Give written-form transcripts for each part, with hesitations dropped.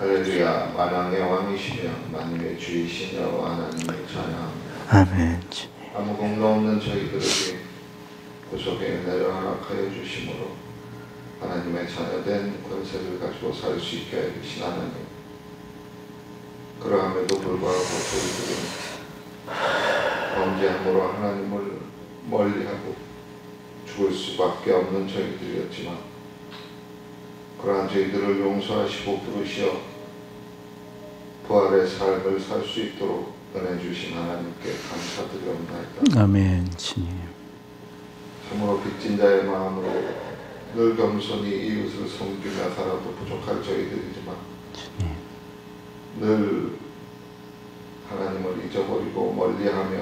할렐루야. 만왕의 왕이시며 만민의 주이신 여호와 하나님을 찬양합니다. 아멘. 아무 공로 없는 저희들에게 구속의 은혜를 허락하여 주심으로 하나님의 자녀된 권세를 가지고 살 수 있게 해주신 하나님, 그러함에도 불구하고 저희들은 범죄함으로 하나님을 멀리하고 죽을 수밖에 없는 저희들이었지만, 그러한 저희들을 용서하시고 부르시어 부활의 삶을 살 수 있도록 은혜 주신 하나님께 감사드리옵나이다. 아멘. 주님. 참으로 빚진 자의 마음으로 늘 겸손히 이웃을 섬기며 살아도 부족할 저희들이지만, 주님. 늘 하나님을 잊어버리고 멀리하며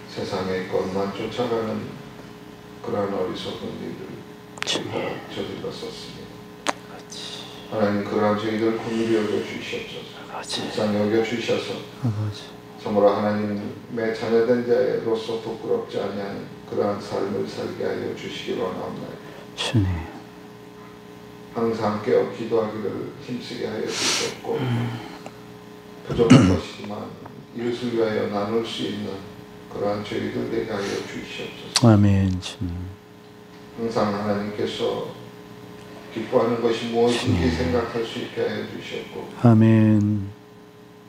세상의 것만 쫓아가는 그러한 어리석은 일을 저질렀었습니다. 하나님, 그러한 저희들 긍휼히 여겨주시옵소서. 불쌍히 여겨주셔서 참으로 하나님의 자녀된 자로서 부끄럽지 아니하는 그러한 삶을 살게 하여 주시기 원하옵나이다. 주님. 항상 깨어 기도하기를 힘쓰게 하여 주시옵고, 부족한 것이지만 이웃을 위하여 나눌 수 있는 그러한 저희들 되게 하여 주시옵소서. 아멘. 주님. 항상 하나님께서 기뻐하는 것이 무엇인지 생각할 수 있게 하여 주시옵고, 아멘.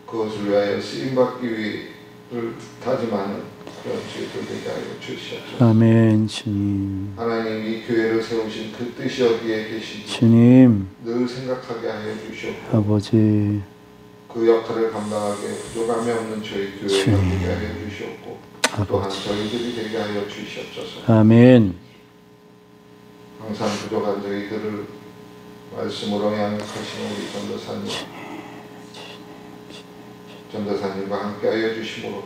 그것을 위하여 쓰임받기 위를 다짐하는 그런 저희들 되게 하여 주시옵소서. 아멘. 주님. 하나님, 이 교회를 세우신 그 뜻이 어디에 계신지 주님. 늘 생각하게 하여 주시옵고, 아버지. 그 역할을 감당하기에 부족함이 없는 저희 교회가 되게 하여 주시옵고, 또한 저희들이 되게 하여 주시옵소서. 아멘. 항상 부족한 저희들을 말씀으로 양육하시는 우리 전도사님과 함께 하여 주심으로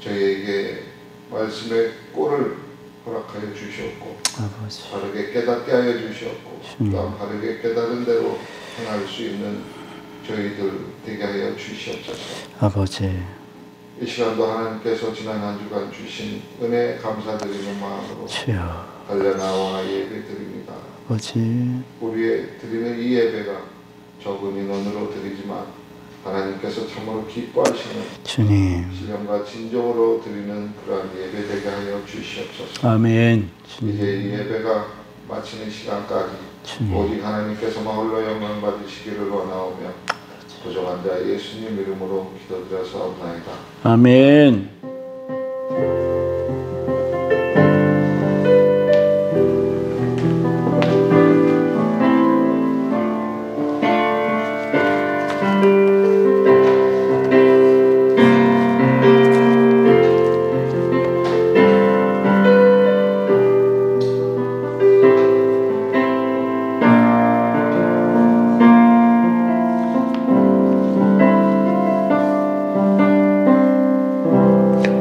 저희에게 말씀의 꼴을 허락하여 주시옵고, 아버지. 바르게 깨닫게 하여 주시옵고, 또한 바르게 깨달은 대로 행할 수 있는 저희들 되게 하여 주시옵소서. 아버지. 이 시간도 하나님께서 지난 한 주간 주신 은혜 감사드리는 마음으로 주여. 달려나와 예배 드립니다. 아버지. 우리의 드리는 이 예배가 적은 인원으로 드리지만 하나님께서 참으로 기뻐하시는 주님. 신령과 진정으로 드리는 그러한 예배 되게 하여 주시옵소서. 아멘. 이제 이 예배가 마치는 시간까지 주님. 오직 하나님께서만 홀로 영광 받으시기를 원하오며 부족한 자 예수님 이름으로 기도드려서옵나이다. 아멘.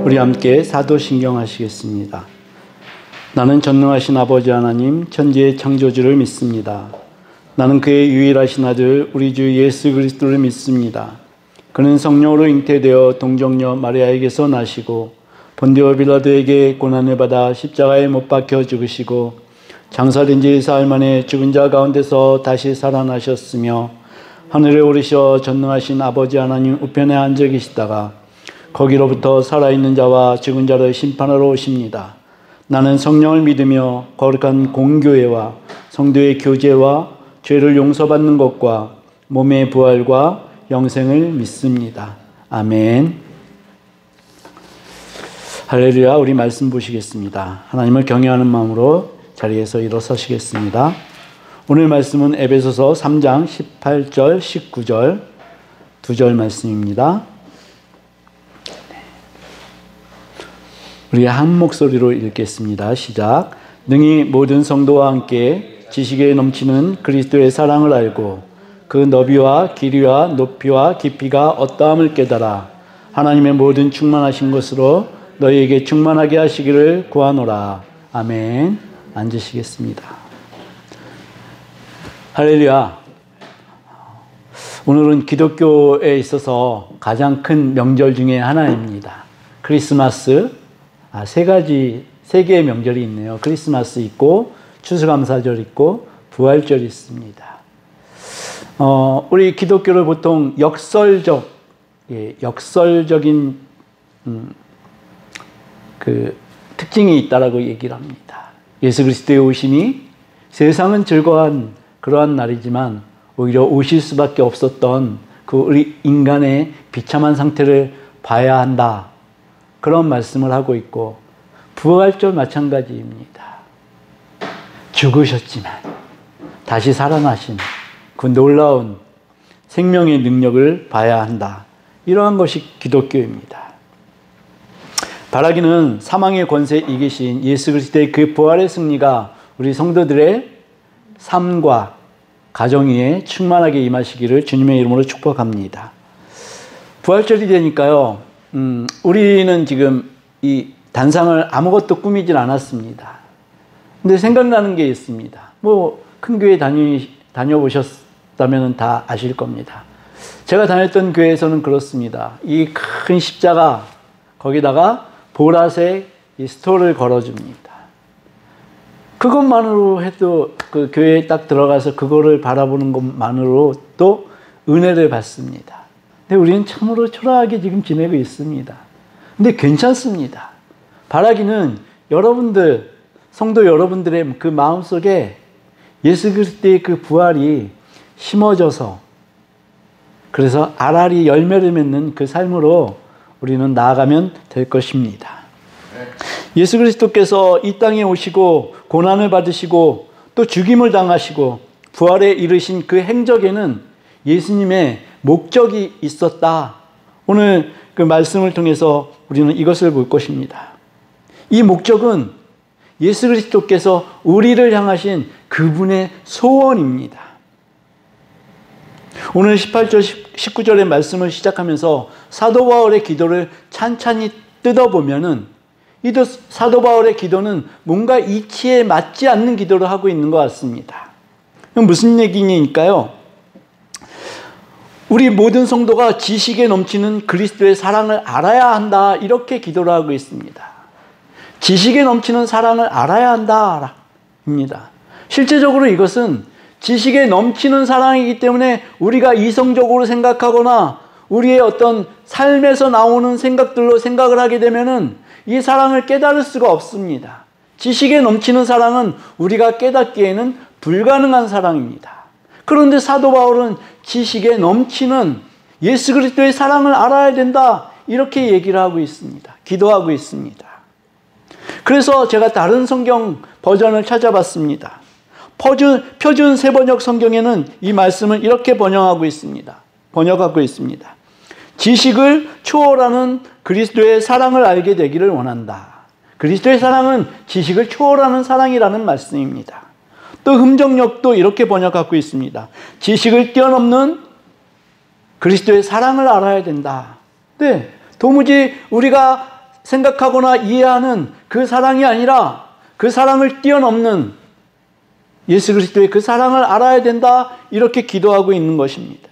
우리 함께 사도신경 하시겠습니다. 나는 전능하신 아버지 하나님 천지의 창조주를 믿습니다. 나는 그의 유일하신 아들 우리 주 예수 그리스도를 믿습니다. 그는 성령으로 잉태되어 동정녀 마리아에게서 나시고 본디오 빌라도에게 고난을 받아 십자가에 못 박혀 죽으시고 장사된 지 사흘 만에 죽은 자 가운데서 다시 살아나셨으며 하늘에 오르셔 전능하신 아버지 하나님 우편에 앉아 계시다가 거기로부터 살아있는 자와 죽은 자를 심판하러 오십니다. 나는 성령을 믿으며 거룩한 공교회와 성도의 교제와 죄를 용서받는 것과 몸의 부활과 영생을 믿습니다. 아멘. 할렐루야. 우리 말씀 보시겠습니다. 하나님을 경외하는 마음으로 자리에서 일어서시겠습니다. 오늘 말씀은 에베소서 3장 18절 19절 2절 말씀입니다. 우리 한 목소리로 읽겠습니다. 시작. 능히 모든 성도와 함께 지식에 넘치는 그리스도의 사랑을 알고 그 너비와 길이와 높이와 깊이가 어떠함을 깨달아 하나님의 모든 충만하신 것으로 너희에게 충만하게 하시기를 구하노라. 아멘. 앉으시겠습니다. 할렐루야. 오늘은 기독교에 있어서 가장 큰 명절 중에 하나입니다. 크리스마스. 세 개의 명절이 있네요. 크리스마스 있고 추수감사절 있고 부활절이 있습니다. 우리 기독교를 보통 역설적인 그 특징이 있다라고 얘기를 합니다. 예수 그리스도의 오심이 세상은 즐거운 그러한 날이지만 오히려 오실 수밖에 없었던 그 우리 인간의 비참한 상태를 봐야 한다. 그런 말씀을 하고 있고, 부활절 마찬가지입니다. 죽으셨지만 다시 살아나신 그 놀라운 생명의 능력을 봐야 한다. 이러한 것이 기독교입니다. 바라기는 사망의 권세에 이기신 예수 그리스도의 그 부활의 승리가 우리 성도들의 삶과 가정 위에 충만하게 임하시기를 주님의 이름으로 축복합니다. 부활절이 되니까요, 우리는 지금 이 단상을 아무것도 꾸미질 않았습니다. 근데 생각나는 게 있습니다. 뭐 큰 교회 다녀보셨다면 다 아실 겁니다. 제가 다녔던 교회에서는 그렇습니다. 이 큰 십자가, 거기다가 보라색 이 스토를 걸어줍니다. 그것만으로 해도 그 교회에 딱 들어가서 그거를 바라보는 것만으로 또 은혜를 받습니다. 근데 우리는 참으로 초라하게 지금 지내고 있습니다. 근데 괜찮습니다. 바라기는 여러분들, 성도 여러분들의 그 마음속에 예수 그리스도의 그 부활이 심어져서, 그래서 알알이 열매를 맺는 그 삶으로 우리는 나아가면 될 것입니다. 예수 그리스도께서 이 땅에 오시고 고난을 받으시고 또 죽임을 당하시고 부활에 이르신 그 행적에는 예수님의 목적이 있었다. 오늘 그 말씀을 통해서 우리는 이것을 볼 것입니다. 이 목적은 예수 그리스도께서 우리를 향하신 그분의 소원입니다. 오늘 18절, 19절의 말씀을 시작하면서 사도 바울의 기도를 찬찬히 뜯어보면은 이 사도 바울의 기도는 뭔가 이치에 맞지 않는 기도를 하고 있는 것 같습니다. 무슨 얘기니까요? 우리 모든 성도가 지식에 넘치는 그리스도의 사랑을 알아야 한다. 이렇게 기도를 하고 있습니다. 지식에 넘치는 사랑을 알아야 한다. 입니다. 실제적으로 이것은 지식에 넘치는 사랑이기 때문에 우리가 이성적으로 생각하거나 우리의 어떤 삶에서 나오는 생각들로 생각을 하게 되면은 이 사랑을 깨달을 수가 없습니다. 지식에 넘치는 사랑은 우리가 깨닫기에는 불가능한 사랑입니다. 그런데 사도 바울은 지식에 넘치는 예수 그리스도의 사랑을 알아야 된다. 이렇게 얘기를 하고 있습니다. 기도하고 있습니다. 그래서 제가 다른 성경 버전을 찾아봤습니다. 표준 세번역 성경에는 이 말씀을 이렇게 번역하고 있습니다. 지식을 초월하는 그리스도의 사랑을 알게 되기를 원한다. 그리스도의 사랑은 지식을 초월하는 사랑이라는 말씀입니다. 또 흠정역도 이렇게 번역하고 있습니다. 지식을 뛰어넘는 그리스도의 사랑을 알아야 된다. 네, 도무지 우리가 생각하거나 이해하는 그 사랑이 아니라 그 사랑을 뛰어넘는 예수 그리스도의 그 사랑을 알아야 된다. 이렇게 기도하고 있는 것입니다.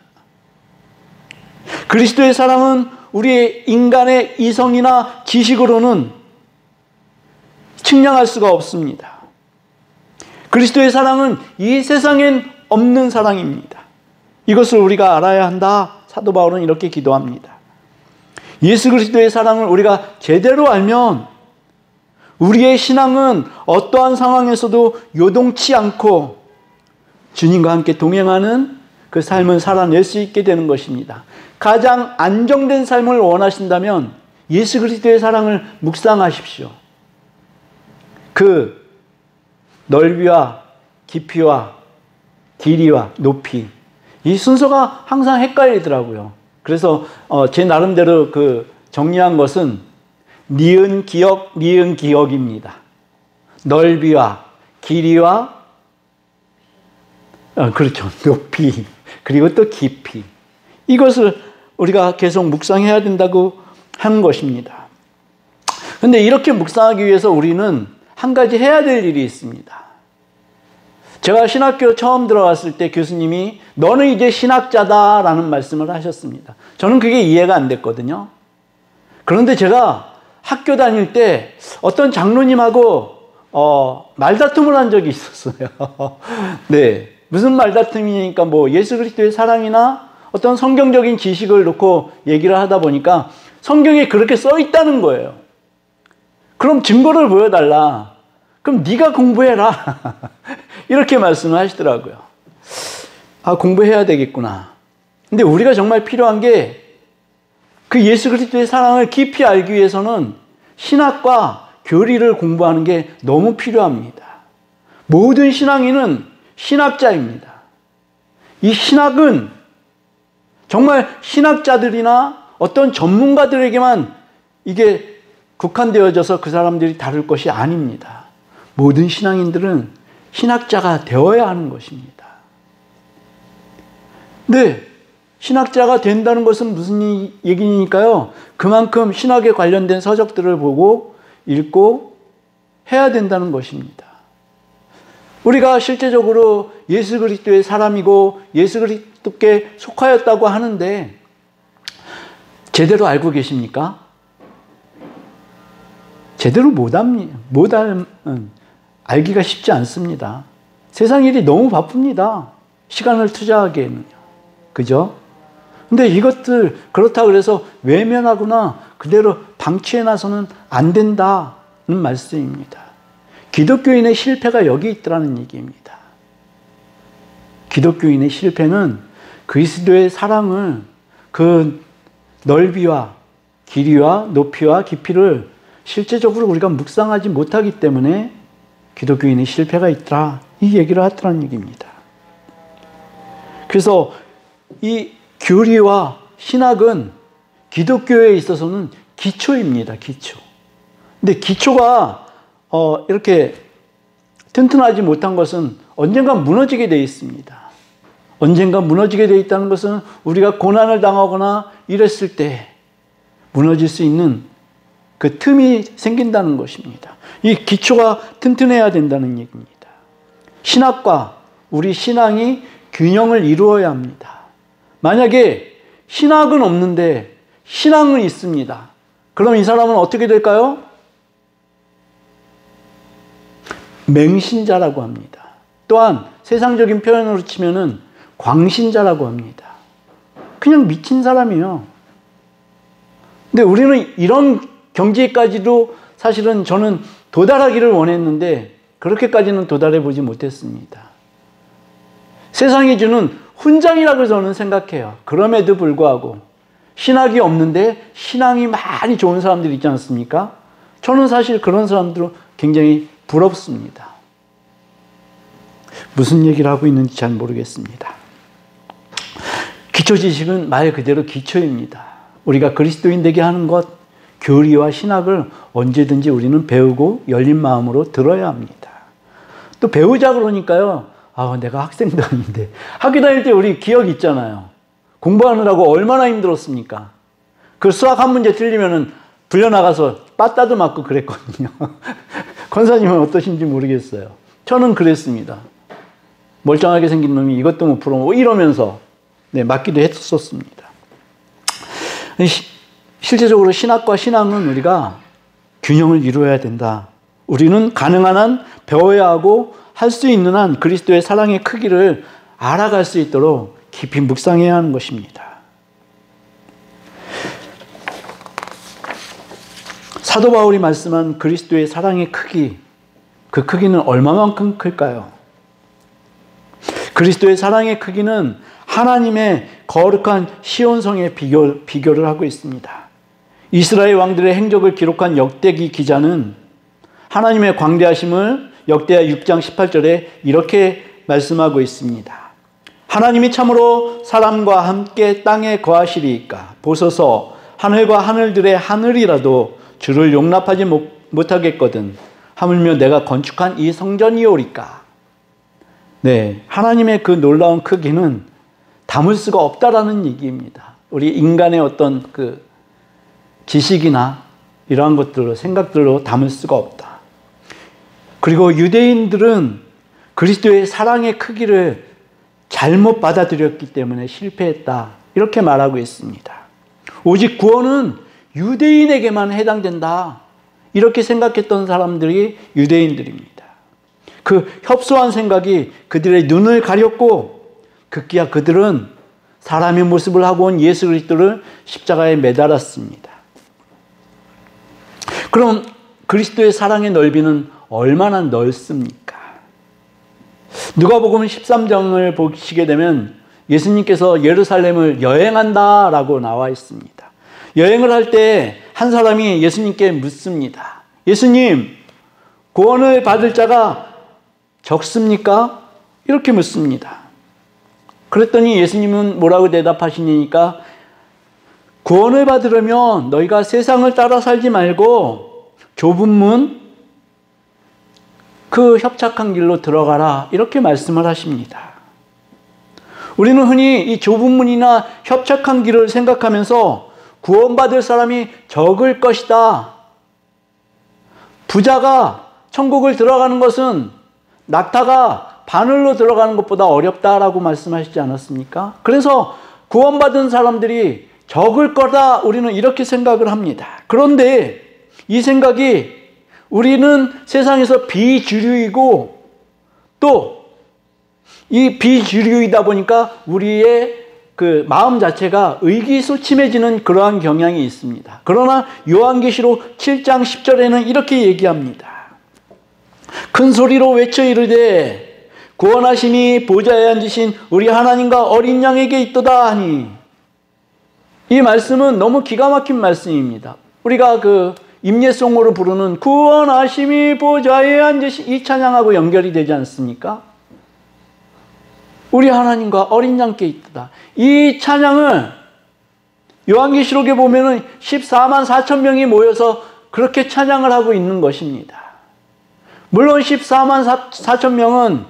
그리스도의 사랑은 우리의 인간의 이성이나 지식으로는 측량할 수가 없습니다. 그리스도의 사랑은 이 세상엔 없는 사랑입니다. 이것을 우리가 알아야 한다. 사도 바울은 이렇게 기도합니다. 예수 그리스도의 사랑을 우리가 제대로 알면 우리의 신앙은 어떠한 상황에서도 요동치 않고 주님과 함께 동행하는 그 삶을 살아낼 수 있게 되는 것입니다. 가장 안정된 삶을 원하신다면 예수 그리스도의 사랑을 묵상하십시오. 그 넓이와 깊이와 길이와 높이, 이 순서가 항상 헷갈리더라고요. 그래서 제 나름대로 그 정리한 것은 니은 기억입니다. 넓이와 길이와 그렇죠. 높이, 그리고 또 깊이. 이것을 우리가 계속 묵상해야 된다고 하는 것입니다. 그런데 이렇게 묵상하기 위해서 우리는 한 가지 해야 될 일이 있습니다. 제가 신학교 처음 들어갔을 때 교수님이 너는 이제 신학자다라는 말씀을 하셨습니다. 저는 그게 이해가 안 됐거든요. 그런데 제가 학교 다닐 때 어떤 장로님하고 말다툼을 한 적이 있었어요. 네. 무슨 말다툼이니까 뭐 예수 그리스도의 사랑이나 어떤 성경적인 지식을 놓고 얘기를 하다 보니까 성경에 그렇게 써 있다는 거예요. 그럼 증거를 보여달라. 그럼 네가 공부해라. 이렇게 말씀을 하시더라고요. 아, 공부해야 되겠구나. 근데 우리가 정말 필요한 게 그 예수 그리스도의 사랑을 깊이 알기 위해서는 신학과 교리를 공부하는 게 너무 필요합니다. 모든 신앙인은 신학자입니다. 이 신학은 정말 신학자들이나 어떤 전문가들에게만 이게 국한되어져서 그 사람들이 다룰 것이 아닙니다. 모든 신앙인들은 신학자가 되어야 하는 것입니다. 네, 신학자가 된다는 것은 무슨 얘기니까요? 그만큼 신학에 관련된 서적들을 보고 읽고 해야 된다는 것입니다. 우리가 실제적으로 예수 그리스도의 사람이고 예수 그리스도께 속하였다고 하는데 제대로 알고 계십니까? 제대로 알기가 쉽지 않습니다. 세상 일이 너무 바쁩니다. 시간을 투자하기에는요. 그죠? 근데 이것들 그렇다 그래서 외면하거나 그대로 방치해 놔서는 안 된다는 말씀입니다. 기독교인의 실패가 여기 있더라는 얘기입니다. 기독교인의 실패는 그리스도의 사랑을 그 넓이와 길이와 높이와 깊이를 실제적으로 우리가 묵상하지 못하기 때문에 기독교인의 실패가 있더라. 이 얘기를 하더라는 얘기입니다. 그래서 이 교리와 신학은 기독교에 있어서는 기초입니다. 기초. 근데 기초가 이렇게 튼튼하지 못한 것은 언젠가 무너지게 되어 있습니다. 언젠가 무너지게 되어 있다는 것은 우리가 고난을 당하거나 이랬을 때 무너질 수 있는 그 틈이 생긴다는 것입니다. 이 기초가 튼튼해야 된다는 얘기입니다. 신학과 우리 신앙이 균형을 이루어야 합니다. 만약에 신학은 없는데 신앙은 있습니다. 그럼 이 사람은 어떻게 될까요? 맹신자라고 합니다. 또한 세상적인 표현으로 치면은 광신자라고 합니다. 그냥 미친 사람이에요. 근데 우리는 이런 경지까지도 사실은 저는 도달하기를 원했는데 그렇게까지는 도달해 보지 못했습니다. 세상이 주는 훈장이라고 저는 생각해요. 그럼에도 불구하고 신학이 없는데 신앙이 많이 좋은 사람들이 있지 않습니까? 저는 사실 그런 사람들은 굉장히 부럽습니다. 무슨 얘기를 하고 있는지 잘 모르겠습니다. 기초 지식은 말 그대로 기초입니다. 우리가 그리스도인 되게 하는 것, 교리와 신학을 언제든지 우리는 배우고 열린 마음으로 들어야 합니다. 또 배우자 그러니까요. 내가 학생도 아닌데. 학교 다닐 때 우리 기억 있잖아요. 공부하느라고 얼마나 힘들었습니까? 그 수학 한 문제 틀리면은 불려나가서 빠따도 맞고 그랬거든요. 권사님은 어떠신지 모르겠어요. 저는 그랬습니다. 멀쩡하게 생긴 놈이 이것도 못 풀어 이러면서 맞기도 했었습니다. 실제적으로 신학과 신앙은 우리가 균형을 이루어야 된다. 우리는 가능한 한 배워야 하고 할 수 있는 한 그리스도의 사랑의 크기를 알아갈 수 있도록 깊이 묵상해야 하는 것입니다. 사도 바울이 말씀한 그리스도의 사랑의 크기, 그 크기는 얼마만큼 클까요? 그리스도의 사랑의 크기는 하나님의 거룩한 시온성에 비교를 하고 있습니다. 이스라엘 왕들의 행적을 기록한 역대기 기자는 하나님의 광대하심을 역대하 6장 18절에 이렇게 말씀하고 있습니다. 하나님이 참으로 사람과 함께 땅에 거하시리이까 보소서 하늘과 하늘들의 하늘이라도 주를 용납하지 못하겠거든 하물며 내가 건축한 이 성전이오리까. 하나님의 그 놀라운 크기는 담을 수가 없다라는 얘기입니다. 우리 인간의 어떤 그 지식이나 이러한 것들로 생각들로 담을 수가 없다. 그리고 유대인들은 그리스도의 사랑의 크기를 잘못 받아들였기 때문에 실패했다. 이렇게 말하고 있습니다. 오직 구원은 유대인에게만 해당된다. 이렇게 생각했던 사람들이 유대인들입니다. 그 협소한 생각이 그들의 눈을 가렸고 급기야 그들은 사람의 모습을 하고 온 예수 그리스도를 십자가에 매달았습니다. 그럼 그리스도의 사랑의 넓이는 얼마나 넓습니까? 누가복음 13장을 보시게 되면 예수님께서 예루살렘을 여행한다라고 나와 있습니다. 여행을 할 때 한 사람이 예수님께 묻습니다. 예수님, 구원을 받을 자가 적습니까? 이렇게 묻습니다. 그랬더니 예수님은 뭐라고 대답하시니까 구원을 받으려면 너희가 세상을 따라 살지 말고 좁은 문, 그 협착한 길로 들어가라. 이렇게 말씀을 하십니다. 우리는 흔히 이 좁은 문이나 협착한 길을 생각하면서 구원받을 사람이 적을 것이다. 부자가 천국을 들어가는 것은 낙타가 바늘로 들어가는 것보다 어렵다라고 말씀하시지 않았습니까? 그래서 구원받은 사람들이 적을 거다 우리는 이렇게 생각을 합니다. 그런데 이 생각이 우리는 세상에서 비주류이고 또 이 비주류이다 보니까 우리의 그 마음 자체가 의기소침해지는 그러한 경향이 있습니다. 그러나 요한계시록 7장 10절에는 이렇게 얘기합니다. 큰 소리로 외쳐 이르되 구원하심이 보좌에 앉으신 우리 하나님과 어린 양에게 있도다 하니, 이 말씀은 너무 기가 막힌 말씀입니다. 우리가 그 임예송으로 부르는 구원하심이 보좌에 앉으신 이 찬양하고 연결이 되지 않습니까? 우리 하나님과 어린 양께 있다. 이 찬양을 요한계시록에 보면은 14만 4천 명이 모여서 그렇게 찬양을 하고 있는 것입니다. 물론 14만 4천 명은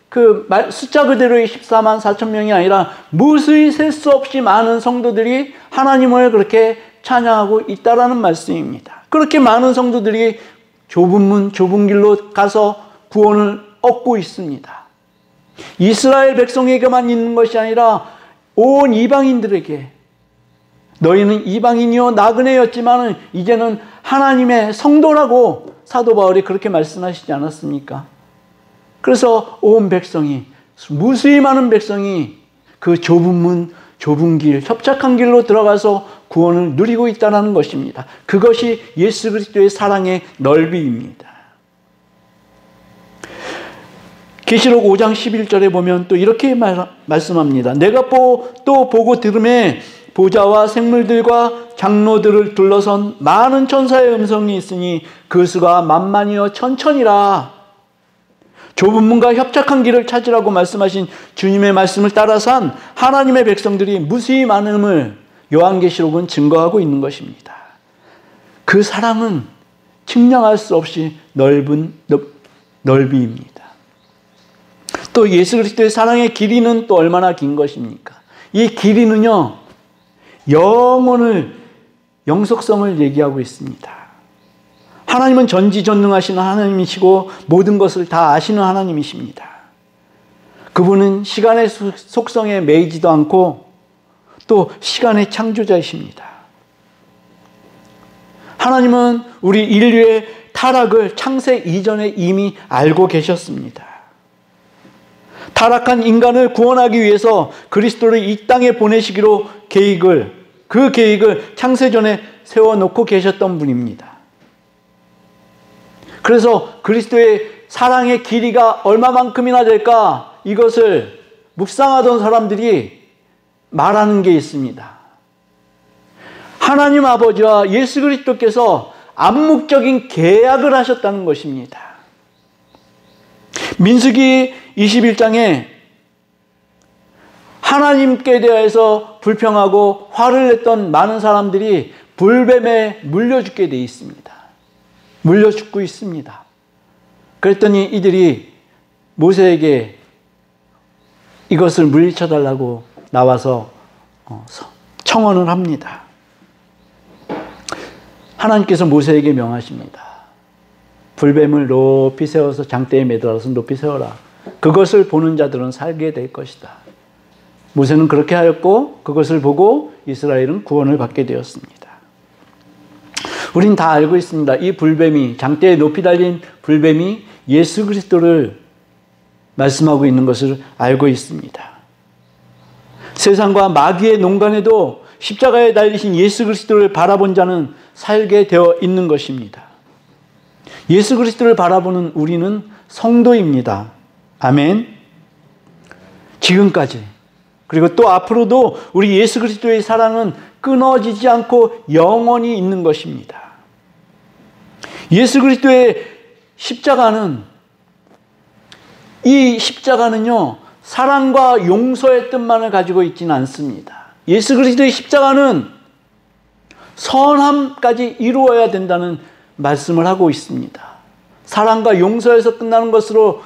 그 숫자 그대로의 14만 4천 명이 아니라 무수히 셀 수 없이 많은 성도들이 하나님을 그렇게 찬양하고 있다라는 말씀입니다. 그렇게 많은 성도들이 좁은 문, 좁은 길로 가서 구원을 얻고 있습니다. 이스라엘 백성에게만 있는 것이 아니라 온 이방인들에게, 너희는 이방인이요 나그네였지만 이제는 하나님의 성도라고 사도 바울이 그렇게 말씀하시지 않았습니까? 그래서 온 백성이, 무수히 많은 백성이 그 좁은 문, 좁은 길, 협착한 길로 들어가서 구원을 누리고 있다는 것입니다. 그것이 예수 그리스도의 사랑의 넓이입니다. 계시록 5장 11절에 보면 또 이렇게 말씀합니다. 내가 또 보고 들음에 보좌와 생물들과 장로들을 둘러선 많은 천사의 음성이 있으니 그 수가 만만이여 천천이라. 좁은 문과 협착한 길을 찾으라고 말씀하신 주님의 말씀을 따라 산 하나님의 백성들이 무수히 많음을 요한계시록은 증거하고 있는 것입니다. 그 사랑은 측량할 수 없이 넓은 넓이입니다. 또 예수 그리스도의 사랑의 길이는 또 얼마나 긴 것입니까? 이 길이는요, 영속성을 얘기하고 있습니다. 하나님은 전지전능하신 하나님이시고 모든 것을 다 아시는 하나님이십니다. 그분은 시간의 속성에 매이지도 않고 또 시간의 창조자이십니다. 하나님은 우리 인류의 타락을 창세 이전에 이미 알고 계셨습니다. 타락한 인간을 구원하기 위해서 그리스도를 이 땅에 보내시기로 그 계획을 창세전에 세워놓고 계셨던 분입니다. 그래서 그리스도의 사랑의 길이가 얼마만큼이나 될까, 이것을 묵상하던 사람들이 말하는 게 있습니다. 하나님 아버지와 예수 그리스도께서 암묵적인 계약을 하셨다는 것입니다. 민수기 21장에 하나님께 대해서 불평하고 화를 냈던 많은 사람들이 불뱀에 물려 죽게 되어 있습니다. 물려 죽고 있습니다. 그랬더니 이들이 모세에게 이것을 물리쳐달라고 나와서 청원을 합니다. 하나님께서 모세에게 명하십니다. 불뱀을 높이 세워서 장대에 매달아서 높이 세워라. 그것을 보는 자들은 살게 될 것이다. 모세는 그렇게 하였고 그것을 보고 이스라엘은 구원을 받게 되었습니다. 우린 다 알고 있습니다. 이 불뱀이, 장대에 높이 달린 불뱀이 예수 그리스도를 말씀하고 있는 것을 알고 있습니다. 세상과 마귀의 농간에도 십자가에 달리신 예수 그리스도를 바라본 자는 살게 되어 있는 것입니다. 예수 그리스도를 바라보는 우리는 성도입니다. 아멘. 지금까지 그리고 또 앞으로도 우리 예수 그리스도의 사랑은 끊어지지 않고 영원히 있는 것입니다. 예수 그리스도의 십자가는, 이 십자가는요, 사랑과 용서의 뜻만을 가지고 있지는 않습니다. 예수 그리스도의 십자가는 선함까지 이루어야 된다는 말씀을 하고 있습니다. 사랑과 용서에서 끝나는 것으로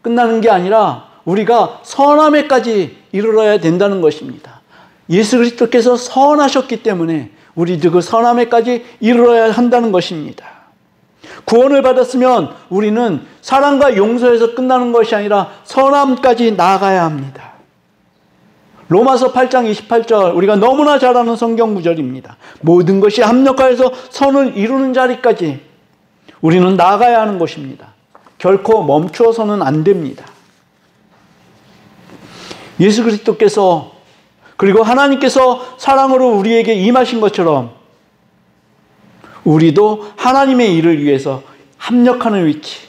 끝나는 게 아니라 우리가 선함에까지 이르러야 된다는 것입니다. 예수 그리스도께서 선하셨기 때문에 우리도 그 선함에까지 이르러야 한다는 것입니다. 구원을 받았으면 우리는 사랑과 용서에서 끝나는 것이 아니라 선함까지 나아가야 합니다. 로마서 8장 28절, 우리가 너무나 잘 아는 성경 구절입니다. 모든 것이 합력하여서 선을 이루는 자리까지 우리는 나아가야 하는 것입니다. 결코 멈추어서는 안 됩니다. 예수 그리스도께서, 그리고 하나님께서 사랑으로 우리에게 임하신 것처럼 우리도 하나님의 일을 위해서 합력하는 위치,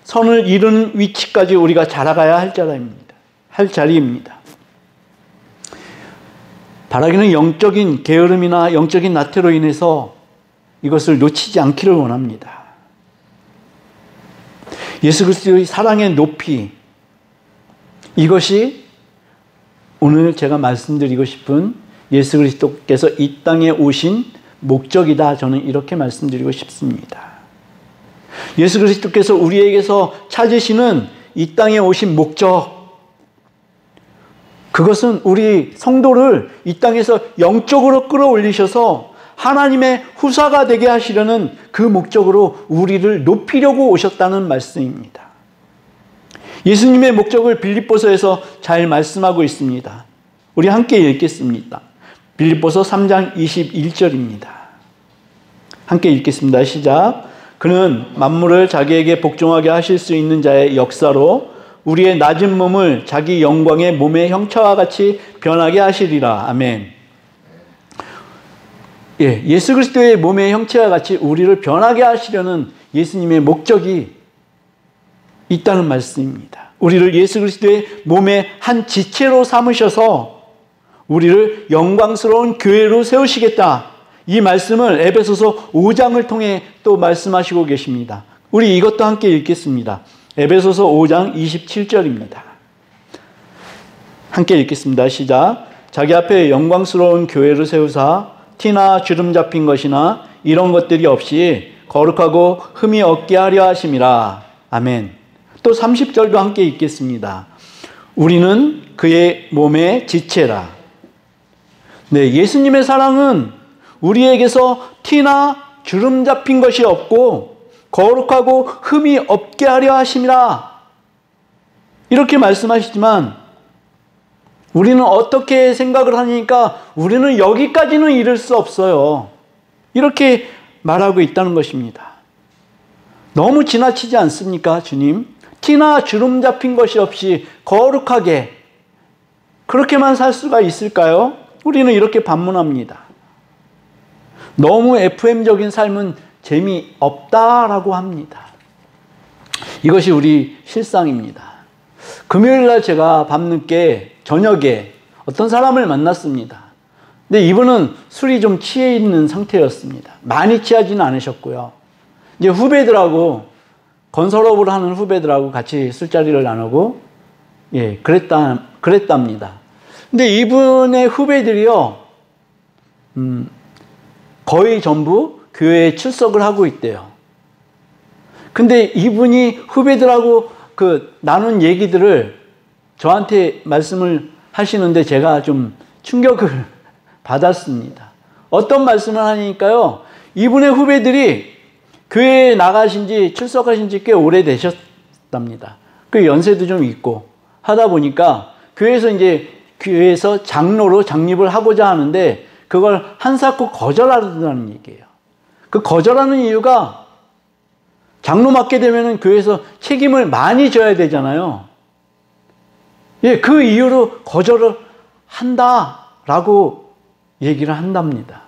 선을 이루는 위치까지 우리가 자라가야 할 자리입니다. 바라기는 영적인 게으름이나 영적인 나태로 인해서 이것을 놓치지 않기를 원합니다. 예수 그리스도의 사랑의 높이, 이것이 오늘 제가 말씀드리고 싶은 예수 그리스도께서 이 땅에 오신 목적이다. 저는 이렇게 말씀드리고 싶습니다. 예수 그리스도께서 우리에게서 찾으시는 이 땅에 오신 목적, 그것은 우리 성도를 이 땅에서 영적으로 끌어올리셔서 하나님의 후사가 되게 하시려는 그 목적으로 우리를 높이려고 오셨다는 말씀입니다. 예수님의 목적을 빌립보서에서 잘 말씀하고 있습니다. 우리 함께 읽겠습니다. 빌립보서 3장 21절입니다. 함께 읽겠습니다. 시작. 그는 만물을 자기에게 복종하게 하실 수 있는 자의 역사로 우리의 낮은 몸을 자기 영광의 몸의 형체와 같이 변하게 하시리라. 아멘. 예수 그리스도의 몸의 형체와 같이 우리를 변하게 하시려는 예수님의 목적이 있다는 말씀입니다. 우리를 예수 그리스도의 몸의 한 지체로 삼으셔서 우리를 영광스러운 교회로 세우시겠다. 이 말씀을 에베소서 5장을 통해 또 말씀하시고 계십니다. 우리 이것도 함께 읽겠습니다. 에베소서 5장 27절입니다. 함께 읽겠습니다. 시작. 자기 앞에 영광스러운 교회를 세우사 티나 주름 잡힌 것이나 이런 것들이 없이 거룩하고 흠이 없게 하려 하심이라. 아멘. 또 30절도 함께 읽겠습니다. 우리는 그의 몸의 지체라. 네, 예수님의 사랑은 우리에게서 티나 주름 잡힌 것이 없고 거룩하고 흠이 없게 하려 하심이라. 이렇게 말씀하시지만 우리는 어떻게 생각을 하니까 우리는 여기까지는 이룰 수 없어요. 이렇게 말하고 있다는 것입니다. 너무 지나치지 않습니까, 주님? 티나 주름 잡힌 것이 없이 거룩하게 그렇게만 살 수가 있을까요? 우리는 이렇게 반문합니다. 너무 FM적인 삶은 재미없다라고 합니다. 이것이 우리 실상입니다. 금요일날 제가 밤늦게 저녁에 어떤 사람을 만났습니다. 근데 이분은 술이 좀 취해 있는 상태였습니다. 많이 취하지는 않으셨고요. 이제 후배들하고 건설업을 하는 후배들하고 같이 술자리를 나누고 그랬답니다. 근데 이분의 후배들이요, 거의 전부 교회에 출석을 하고 있대요. 근데 이분이 후배들하고 나눈 얘기들을 저한테 말씀을 하시는데 제가 좀 충격을 받았습니다. 어떤 말씀을 하니까요, 이분의 후배들이 교회에 나가신 지, 출석하신 지 꽤 오래되셨답니다. 그 연세도 좀 있고 하다 보니까 교회에서 장로로 장립을 하고자 하는데 그걸 한사코 거절하더라는 얘기예요. 그 거절하는 이유가 장로 맡게 되면 교회에서 책임을 많이 져야 되잖아요. 예, 그 이유로 거절을 한다라고 얘기를 한답니다.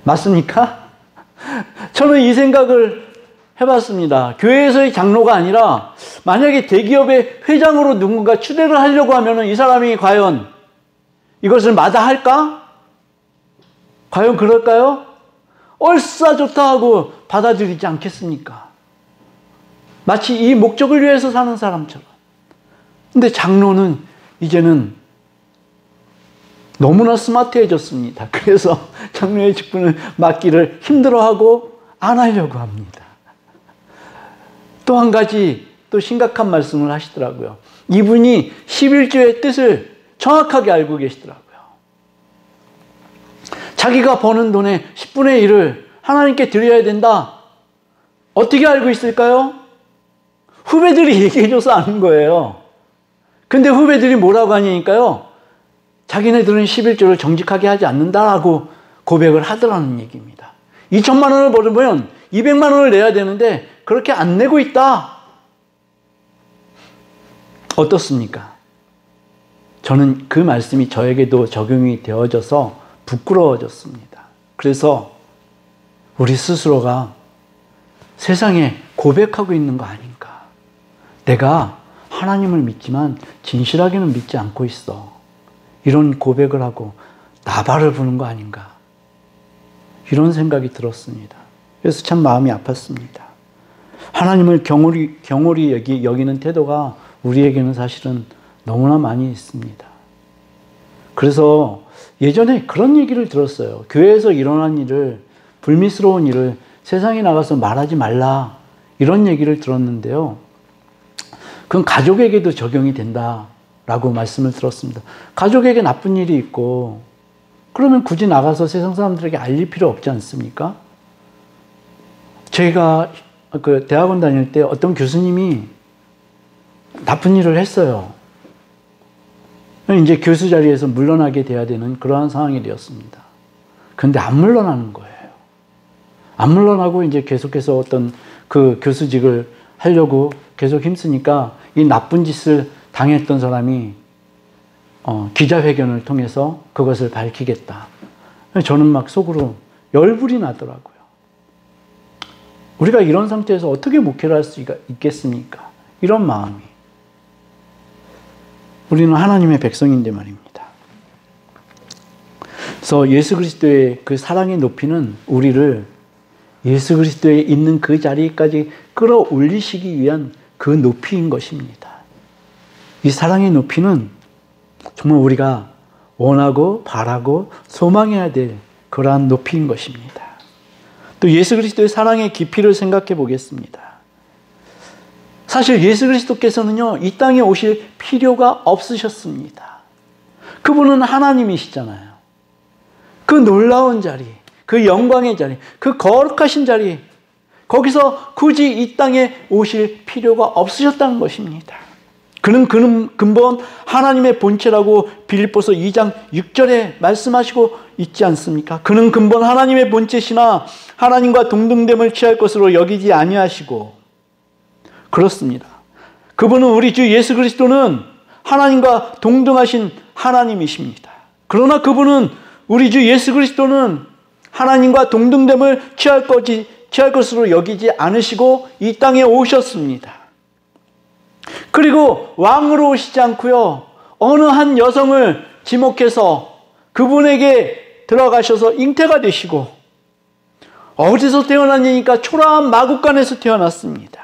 맞습니까? 저는 이 생각을 해봤습니다. 교회에서의 장로가 아니라 만약에 대기업의 회장으로 누군가 추대를 하려고 하면 이 사람이 과연 이것을 마다할까? 과연 그럴까요? 얼싸 좋다 하고 받아들이지 않겠습니까? 마치 이 목적을 위해서 사는 사람처럼. 근데 장로는 이제는 너무나 스마트해졌습니다. 그래서 장로의 직분을 맡기를 힘들어하고 안 하려고 합니다. 또 한 가지 또 심각한 말씀을 하시더라고요. 이분이 11조의 뜻을 정확하게 알고 계시더라고요. 자기가 버는 돈의 10분의 1을 하나님께 드려야 된다. 어떻게 알고 있을까요? 후배들이 얘기해줘서 아는 거예요. 근데 후배들이 뭐라고 하냐니까요. 자기네들은 11조를 정직하게 하지 않는다라고 고백을 하더라는 얘기입니다. 2천만 원을 벌으면 200만 원을 내야 되는데 그렇게 안 내고 있다. 어떻습니까? 저는 그 말씀이 저에게도 적용이 되어져서 부끄러워졌습니다. 그래서 우리 스스로가 세상에 고백하고 있는 거 아닌가. 내가 하나님을 믿지만 진실하게는 믿지 않고 있어. 이런 고백을 하고 나발을 부는 거 아닌가. 이런 생각이 들었습니다. 그래서 참 마음이 아팠습니다. 하나님을 경홀히 여기는 태도가 우리에게는 사실은 너무나 많이 있습니다. 그래서 예전에 그런 얘기를 들었어요. 교회에서 일어난 일을, 불미스러운 일을 세상에 나가서 말하지 말라. 이런 얘기를 들었는데요. 그건 가족에게도 적용이 된다라고 말씀을 들었습니다. 가족에게 나쁜 일이 있고 그러면 굳이 나가서 세상 사람들에게 알릴 필요 없지 않습니까? 제가 그 대학원 다닐 때 어떤 교수님이 나쁜 일을 했어요. 이제 교수 자리에서 물러나게 돼야 되는 그러한 상황이 되었습니다. 그런데 안 물러나는 거예요. 안 물러나고 이제 계속해서 어떤 그 교수직을 하려고 계속 힘쓰니까 이 나쁜 짓을 당했던 사람이 기자회견을 통해서 그것을 밝히겠다. 저는 막 속으로 열불이 나더라고요. 우리가 이런 상태에서 어떻게 목회를 할 수 있겠습니까? 이런 마음이. 우리는 하나님의 백성인데 말입니다. 그래서 예수 그리스도의 그 사랑의 높이는 우리를 예수 그리스도에 있는 그 자리까지 끌어올리시기 위한 그 높이인 것입니다. 이 사랑의 높이는 정말 우리가 원하고 바라고 소망해야 될 그러한 높이인 것입니다. 또 예수 그리스도의 사랑의 깊이를 생각해 보겠습니다. 사실 예수 그리스도께서는요, 이 땅에 오실 필요가 없으셨습니다. 그분은 하나님이시잖아요. 그 놀라운 자리, 그 영광의 자리, 그 거룩하신 자리, 거기서 굳이 이 땅에 오실 필요가 없으셨다는 것입니다. 그는 근본 하나님의 본체라고 빌립보서 2장 6절에 말씀하시고 있지 않습니까? 그는 근본 하나님의 본체시나 하나님과 동등됨을 취할 것으로 여기지 아니하시고, 그렇습니다. 그분은 우리 주 예수 그리스도는 하나님과 동등하신 하나님이십니다. 그러나 그분은 우리 주 예수 그리스도는 하나님과 동등됨을 취할 것으로 여기지 않으시고 이 땅에 오셨습니다. 그리고 왕으로 오시지 않고요, 어느 한 여성을 지목해서 그분에게 들어가셔서 잉태가 되시고, 어디서 태어났냐니까 초라한 마국간에서 태어났습니다.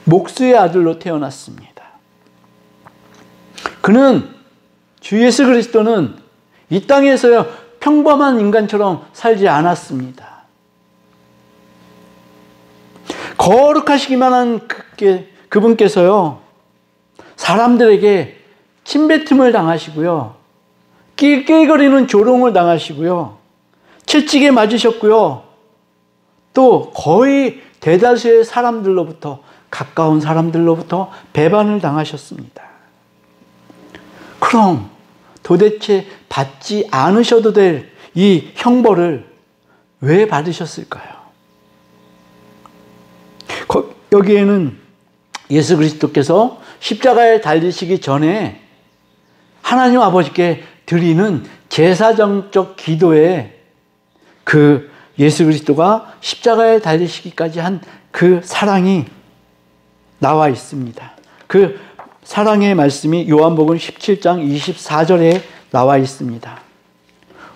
목수의 아들로 태어났습니다. 그는, 주 예수 그리스도는 이 땅에서요 평범한 인간처럼 살지 않았습니다. 거룩하시기만 한 그분께서요 사람들에게 침뱉음을 당하시고요, 낄낄거리는 조롱을 당하시고요, 채찍에 맞으셨고요, 또 거의 대다수의 사람들로부터, 가까운 사람들로부터 배반을 당하셨습니다. 그럼 도대체 받지 않으셔도 될 이 형벌을 왜 받으셨을까요? 여기에는 예수 그리스도께서 십자가에 달리시기 전에 하나님 아버지께 드리는 제사장적 기도에 그 예수 그리스도가 십자가에 달리시기까지 한 그 사랑이 나와 있습니다. 그 사랑의 말씀이 요한복음 17장 24절에 나와 있습니다.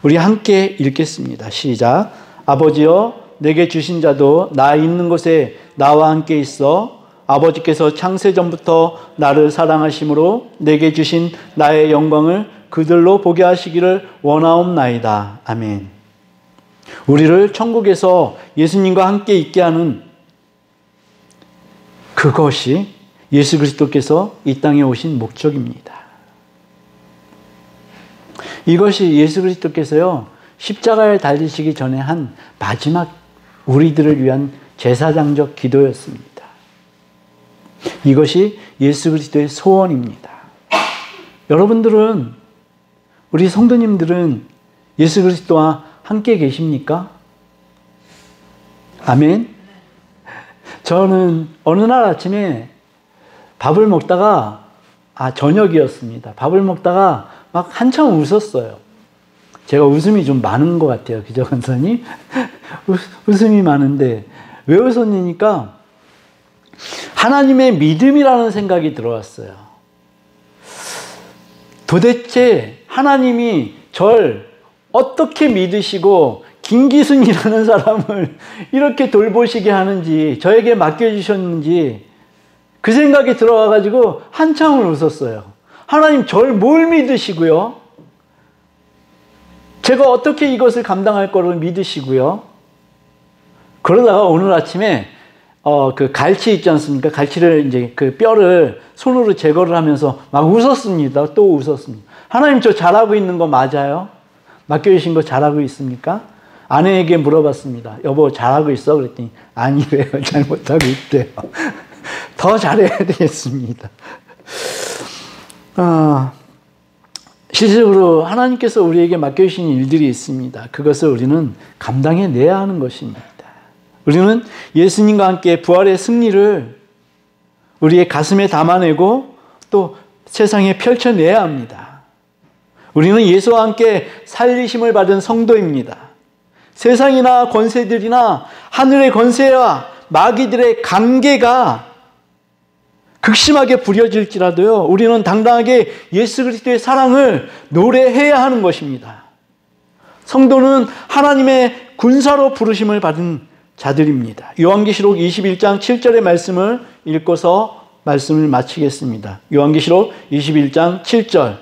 우리 함께 읽겠습니다. 시작. 아버지여, 내게 주신 자도 나 있는 곳에 나와 함께 있어 아버지께서 창세전부터 나를 사랑하심으로 내게 주신 나의 영광을 그들로 보게 하시기를 원하옵나이다. 아멘. 우리를 천국에서 예수님과 함께 있게 하는 그것이 예수 그리스도께서 이 땅에 오신 목적입니다. 이것이 예수 그리스도께서요, 십자가에 달리시기 전에 한 마지막 우리들을 위한 제사장적 기도였습니다. 이것이 예수 그리스도의 소원입니다. 여러분들은, 우리 성도님들은 예수 그리스도와 함께 계십니까? 아멘. 저는 어느 날 아침에 밥을 먹다가, 저녁이었습니다. 밥을 먹다가 막 한참 웃었어요. 제가 웃음이 좀 많은 것 같아요. 기저 간사님. 웃음이 많은데 왜 웃었냐니까 하나님의 믿음이라는 생각이 들어왔어요. 도대체 하나님이 절 어떻게 믿으시고 김기순이라는 사람을 이렇게 돌보시게 하는지, 저에게 맡겨주셨는지 그 생각이 들어와가지고 한참을 웃었어요. 하나님 절 뭘 믿으시고요? 제가 어떻게 이것을 감당할 거를 믿으시고요? 그러다가 오늘 아침에 그 갈치 있지 않습니까? 갈치를 이제 그 뼈를 손으로 제거를 하면서 막 웃었습니다. 또 웃었습니다. 하나님 저 잘하고 있는 거 맞아요? 맡겨주신 거 잘하고 있습니까? 아내에게 물어봤습니다. 여보 잘하고 있어? 그랬더니 아니래요. 잘못하고 있대요. 더 잘해야 되겠습니다. 실질적으로 하나님께서 우리에게 맡겨주신 일들이 있습니다. 그것을 우리는 감당해내야 하는 것입니다. 우리는 예수님과 함께 부활의 승리를 우리의 가슴에 담아내고 또 세상에 펼쳐내야 합니다. 우리는 예수와 함께 살리심을 받은 성도입니다. 세상이나 권세들이나 하늘의 권세와 마귀들의 관계가 극심하게 부려질지라도요, 우리는 당당하게 예수 그리스도의 사랑을 노래해야 하는 것입니다. 성도는 하나님의 군사로 부르심을 받은 자들입니다. 요한계시록 21장 7절의 말씀을 읽고서 말씀을 마치겠습니다. 요한계시록 21장 7절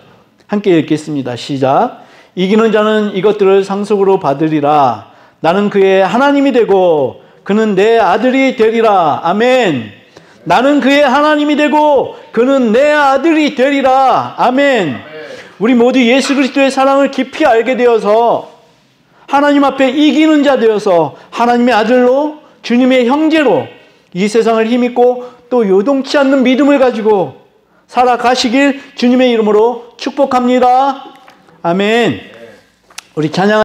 함께 읽겠습니다. 시작. 이기는 자는 이것들을 상속으로 받으리라. 나는 그의 하나님이 되고 그는 내 아들이 되리라. 아멘. 나는 그의 하나님이 되고 그는 내 아들이 되리라. 아멘. 우리 모두 예수 그리스도의 사랑을 깊이 알게 되어서 하나님 앞에 이기는 자 되어서 하나님의 아들로, 주님의 형제로 이 세상을 힘입고 또 요동치 않는 믿음을 가지고 살아가시길 주님의 이름으로 축복합니다. 아멘. 우리 찬양